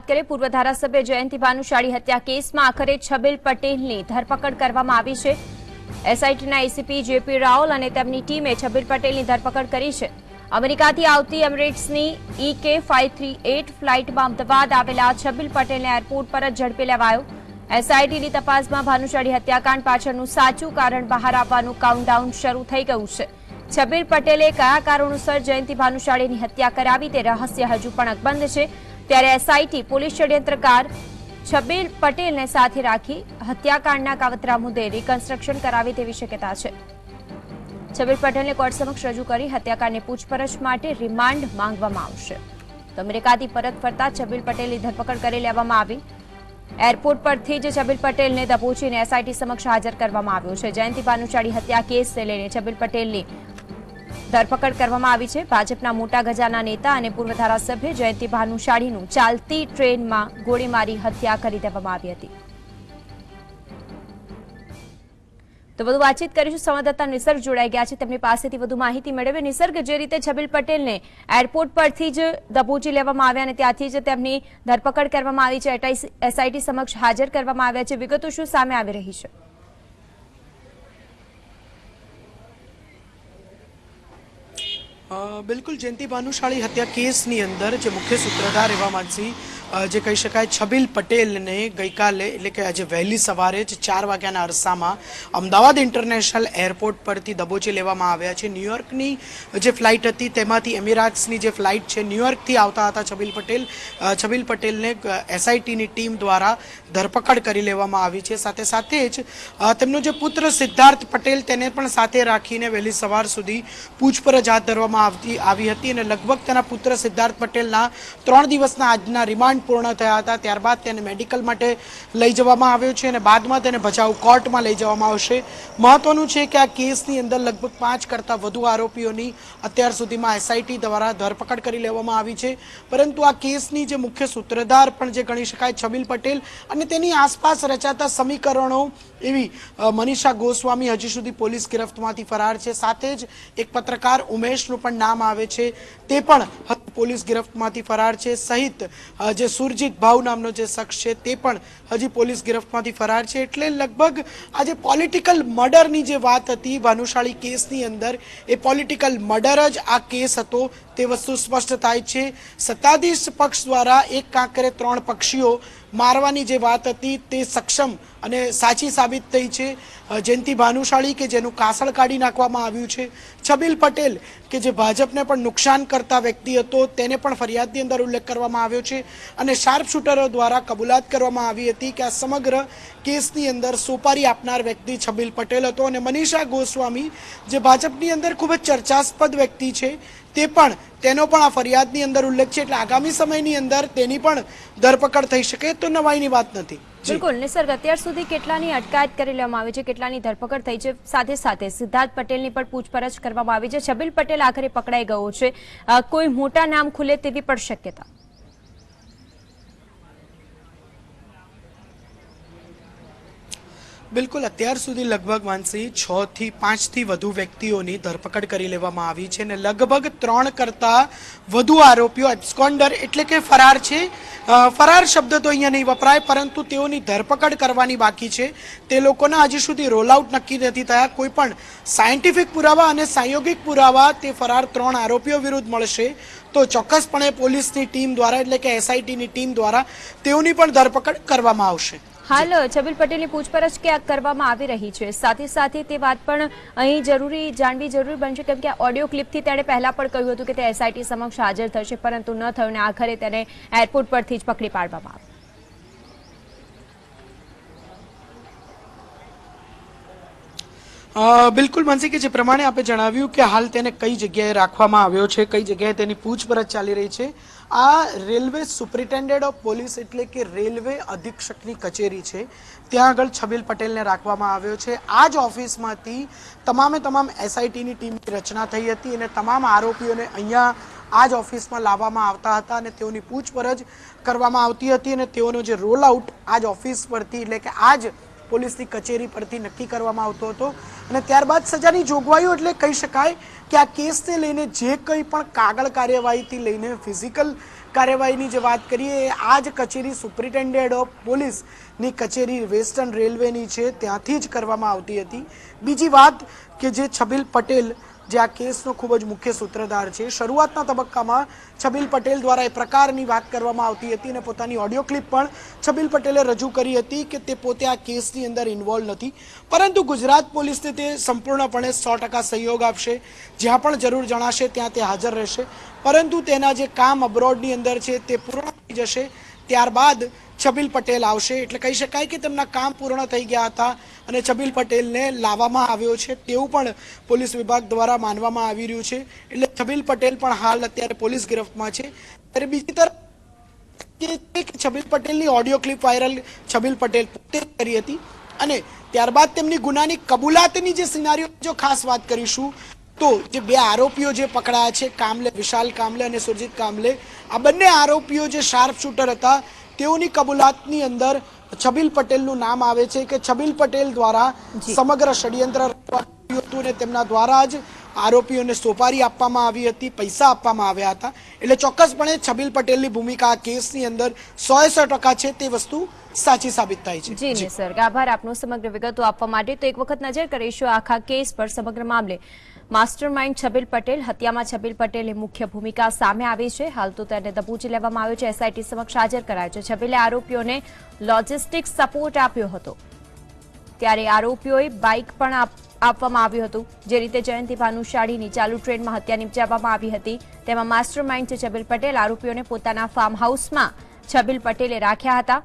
કરીએ પૂર્વ ધારાસભ્ય જયંતિ ભાનુશાળી હત્યા કેસમાં આખરે છબીલ પટેલની ધરપકડ કરવામાં આવી છે। એસઆઈટીના એસીપી જેપી રાવલ અને તેમની ટીમે છબીલ પટેલની ધરપકડ કરી છે। અમેરિકાથી આવતી એમિરેટ્સની EK538 ફ્લાઇટમાં અમદાવાદ આવેલા છબીલ પટેલને એરપોર્ટ પર જ ઝડપી લેવાયો। એસઆઈટીની તપાસમાં ભાનુશાળી હત્યાકાંડ પાછળનું સાચું કારણ બહાર આવવાનું કાઉન્ટડાઉન શરૂ થઈ ગયું છે। છબીલ પટેલે કયા કારણોસર જયંતિ ભાનુશાળીની હત્યા કરાવી તે રહસ્ય હજુ પણ અકબંધ છે। ત્યારે એસઆઈટી પોલીસ ષડયંત્રકાર છબીલ પટેલને સાથે રાખી હત્યાકાંડના કાવતરા મુદ્દે રિકન્સ્ટ્રક્શન કરાવે તેવી શક્યતા છે। છબીલ પટેલને કોર્ટ સમક્ષ રજૂ કરી હત્યાકાંડની પૂછપરછ માટે રિમાન્ડ માંગવામાં આવશે। તો અમેરિકાથી પરત ફરતા છબીલ પટેલની ધરપકડ કરી લેવામાં આવી। એરપોર્ટ પરથી જ છબીલ પટેલને દબોચીને એસઆઈટી સમક્ષ હાજર કરવામાં આવ્યો છે। જયંતિ ભાનુશાળી હત્યા કેસને લઈને છબીલ પટેલની ધરપકડ કરવામાં આવી છે। ભાજપના મોટા ગજાના નેતા અને પૂર્વ ધારાસભ્ય જયંતિ ભાનુશાળીનું ચાલતી ટ્રેનમાં ગોળી મારી હત્યા કરી દેવામાં આવી હતી। તો વધુ વાતચીત કરીશું, સંવાદદાતા નિસર્ગ જોડાઈ ગયા છે, તેમની પાસેથી વધુ માહિતી મેળવે। નિસર્ગ, જે રીતે છબીલ પટેલને એરપોર્ટ પરથી જ દબોચી લેવામાં આવ્યા અને ત્યાંથી જ તેમની ધરપકડ કરવામાં આવી છે, એસઆઈટી સમક્ષ હાજર કરવામાં આવ્યા છે, વિગતો શું સામે આવી રહી છે? બિલકુલ, જયંતિ ભાનુશાળી હત્યા કેસની અંદર જે મુખ્ય સૂત્રધાર એવા માનસી જે કહી શકાય છબીલ પટેલને ગઈકાલે એટલે કે આજે વહેલી સવારે જ 4 વાગ્યાના અરસામાં અમદાવાદ ઇન્ટરનેશનલ એરપોર્ટ પરથી દબોચી લેવામાં આવ્યા છે। ન્યૂયોર્કની જે ફ્લાઇટ હતી તેમાંથી એમિરેટ્સની જે ફ્લાઇટ છે ન્યૂયોર્કથી આવતા હતા છબીલ પટેલને એસઆઈટીની ટીમ દ્વારા ધરપકડ કરી લેવામાં આવી છે। સાથે સાથે જ તેમનો જે પુત્ર સિદ્ધાર્થ પટેલ તેને પણ સાથે રાખીને વહેલી સવાર સુધી પૂછપરછ હાથ ધરવામાં આવી હતી અને લગભગ તેના પુત્ર સિદ્ધાર્થ પટેલના 3 દિવસના આજના રિમાન્ડ પૂર્ણ થયા હતા। ત્યારબાદ તેને મેડિકલ માટે લઈ જવામાં આવ્યો છે અને બાદમાં તેને ભચાઉ કોર્ટમાં લઈ જવામાં આવશે। મહત્વનું છે કે આ કેસની અંદર લગભગ 5 કરતાં વધુ આરોપીઓની અત્યાર સુધીમાં એસઆઈટી દ્વારા ધરપકડ કરી લેવામાં આવી છે, પરંતુ આ કેસની જે મુખ્ય સૂત્રધાર પણ જે ગણી શકાય છબીલ પટેલ અને તેની આસપાસ રચાતા સમીકરણો એવી મનીષા ગોસ્વામી હજી સુધી પોલીસ ગિરફ્તમાંથી ફરાર છે। સાથે જ એક પત્રકાર ઉમેશનું પણ નામ આવે છે, તે પણ પોલીસ ગિરફ્તમાંથી ફરાર છે। સહિત જે સુરજીત ભાવ નામનો જે શખ્સ છે તે પણ હજી પોલીસ ગિરફ્તમાંથી ફરાર છે। એટલે લગભગ આજે પોલિટિકલ મર્ડરની જે વાત હતી ભાનુશાળી કેસની અંદર, એ પોલિટિકલ મર્ડર જ આ કેસ હતો તે વસ્તુ સ્પષ્ટ થાય છે। સત્તાધીશ પક્ષ દ્વારા એક કાંકરે 3 પક્ષીઓ મારવાની જે વાત હતી તે સક્ષમ અને સાચી સાબિત થઈ છે। જયંતિ ભાનુશાળી કે જેનું કાસળ કાઢી નાખવામાં આવ્યું છે, છબીલ પટેલ કે જે ભાજપને પણ નુકસાન કરતા વ્યક્તિ હતો તેને પણ ફરિયાદની અંદર ઉલ્લેખ કરવામાં આવ્યો છે અને શાર્પ શૂટરો દ્વારા કબૂલાત કરવામાં આવી હતી કે આ સમગ્ર કેસની અંદર સોપારી આપનાર વ્યક્તિ છબીલ પટેલ હતો। અને મનીષા ગોસ્વામી જે ભાજપની અંદર ખૂબ જ ચર્ચાસ્પદ વ્યક્તિ છે તે પણ તેનો પણ આ ફરિયાદની અંદર ઉલ્લેખ છે, એટલે આગામી સમયની અંદર તેની પણ ધરપકડ થઈ શકે તો નવાઈની વાત નથી। બિલકુલ નિસર્ગ, અત્યાર સુધી કેટલાની અટકાયત કરી લેવામાં આવી છે, કેટલાની ધરપકડ થઈ છે, સાથે સાથે સિદ્ધાર્થ પટેલની પણ પૂછપરછ કરવામાં આવી છે, છબીલ પટેલ આખરે પકડાઈ ગયો છે, કોઈ મોટા નામ ખુલે તેવી પણ શક્યતા? બિલકુલ, અત્યાર સુધી લગભગ માનસી 6 થી 5 થી વધુ વ્યક્તિઓની ધરપકડ કરી લેવામાં આવી છે અને લગભગ 3 કરતાં વધુ આરોપીઓ એબ્સ્કોન્ડર એટલે કે ફરાર છે। ફરાર શબ્દ તો અહીંયા નહીં વપરાય, પરંતુ તેઓની ધરપકડ કરવાની બાકી છે। તે લોકોના હજી સુધી રોલ આઉટ નક્કી નથી થયા। કોઈ પણ સાયન્ટિફિક પુરાવા અને સંયોગિક પુરાવા તે ફરાર 3 આરોપીઓ વિરુદ્ધ મળશે તો ચોક્કસપણે પોલીસની ટીમ દ્વારા એટલે કે એસઆઈટીની ટીમ દ્વારા તેઓની પણ ધરપકડ કરવામાં આવશે। હાલ છબીલ પટેલની પૂછપરછ ક્યાં કરવામાં આવી રહી છે, સાથે સાથે તે વાત પણ અહીં જાણવી જરૂરી બનશે, કેમ કે ઓડિયો ક્લિપથી તેણે પહેલા પણ કહ્યું હતું કે તે એસઆઈટી સમક્ષ હાજર થશે, પરંતુ ન થયું અને આખરે તેને એરપોર્ટ પરથી જ પકડી પાડવામાં આવ્યો। બિલકુલ માનસી, કે જે પ્રમાણે આપણે જણાવ્યું કે હાલ તેને કઈ જગ્યાએ રાખવામાં આવ્યો છે, કઈ જગ્યાએ તેની પૂછપરછ ચાલી રહી છે, આ રેલવે સુપ્રિન્ટેન્ડન્ટ ઓફ પોલીસ એટલે કે રેલવે અધિક્ષકની કચેરી છે, ત્યાં આગળ છબીલ પટેલને રાખવામાં આવ્યો છે। આ જ ઓફિસમાંથી તમામ એસઆઈટીની ટીમની રચના થઈ હતી અને તમામ આરોપીઓને અહીંયા આ જ ઓફિસમાં લાવવામાં આવતા હતા અને તેઓની પૂછપરછ કરવામાં આવતી હતી અને તેઓનો જે રોલ આઉટ આ જ ઓફિસ પરથી એટલે કે આ જ પોલીસની કચેરી પરથી નક્કી કરવામાં આવતો હતો અને ત્યારબાદ સજાની જોગવાઈઓ એટલે કહી શકાય કે આ કેસને લઈને જે કંઈ પણ કાગળ કાર્યવાહીથી લઈને ફિઝિકલ કાર્યવાહીની જે વાત કરીએ એ આ જ કચેરી સુપ્રિન્ટેન્ડન્ટ ઓફ પોલીસની કચેરી વેસ્ટર્ન રેલવેની છે ત્યાંથી જ કરવામાં આવતી હતી. બીજી વાત કે જે છબીલ પટેલ જે આ કેસનો ખૂબ જ મુખ્ય સૂત્રધાર છે, શરૂઆતના તબક્કામાં છબીલ પટેલ દ્વારા એ પ્રકારની વાત કરવામાં આવતી હતી અને પોતાની ઓડિયો ક્લિપ પણ છબીલ પટેલે રજૂ કરી હતી કે તે પોતે આ કેસની અંદર ઇન્વોલ્વ નથી, પરંતુ ગુજરાત પોલીસને તે સંપૂર્ણપણે 100% સહયોગ આપશે, જ્યાં પણ જરૂર જણાશે ત્યાં તે હાજર રહેશે, પરંતુ તેના જે કામ અબ્રોડની અંદર છે તે પૂર્ણ થઈ જશે ત્યારબાદ છબીલ પટેલ આવશે. એટલે કહી શકાય કે તેમના કામ પૂર્ણ થઈ ગયા હતા અને છબીલ પટેલને લાવવામાં આવ્યો છે તેવું પણ પોલીસ વિભાગ દ્વારા માનવામાં આવી રહ્યું છે. એટલે છબીલ પટેલ પણ હાલ અત્યારે પોલીસ ગિરફ્તમાં છે. ત્યારે બીજી તરફ છબીલ પટેલની audio clip viral Chhabil Patel પોતે કરી હતી અને ત્યારબાદ તેમની ગુનાની કબૂલાતની જે સિનારીઓ જો ખાસ વાત કરીશું તો જે બે આરોપીઓ જે પકડાયા છે, કામલે, વિશાલ કામલે અને સુરજીત કામલે, આ બંને આરોપીઓ જે શાર્પ શૂટર હતા તેઓની કબૂલાતની અંદર છબીલ પટેલનું નામ આવે છે કે છબીલ પટેલ દ્વારા સમગ્ર ષડયંત્ર રચવામાં હતું અને તેમના દ્વારા જ આરોપીઓને સોપારી આપવામાં આવી હતી, પૈસા આપવામાં આવ્યા હતા. એટલે ચોક્કસપણે છબીલ પટેલની ભૂમિકા આ કેસની અંદર 100% છે તે વસ્તુ સાચી સાબિત થાય છે. જી નિસર્ગ, આભાર આપનો સમગ્ર વિગતો આપવા માટે. તો એક વખત નજર કરીશું આખા કેસ પર. સમગ્ર મામલે માસ્ટરમાઇન્ડ છબીલ પટેલ, હત્યામાં છબીલ પટેલની મુખ્ય ભૂમિકા સામે આવી છે. હાલ તો તેને દબોચી લેવામાં આવ્યો છે, એસઆઈટી સમક્ષ હાજર કરાયો છે. છબીલે આરોપીઓને લોજિસ્ટિક સપોર્ટ આપ્યો હતો, ત્યારે આરોપીઓએ બાઇક પણ આપવામાં આવ્યું હતું. જે રીતે જયંતિ ભાનુશાળીની ચાલુ ટ્રેનમાં હત્યા નિપજાવવામાં આવી હતી, તેમાં માસ્ટરમાઇન્ડ છે છબીલ પટેલ. આરોપીઓને પોતાના ફાર્મ હાઉસમાં છબીલ પટેલે રાખ્યા હતા.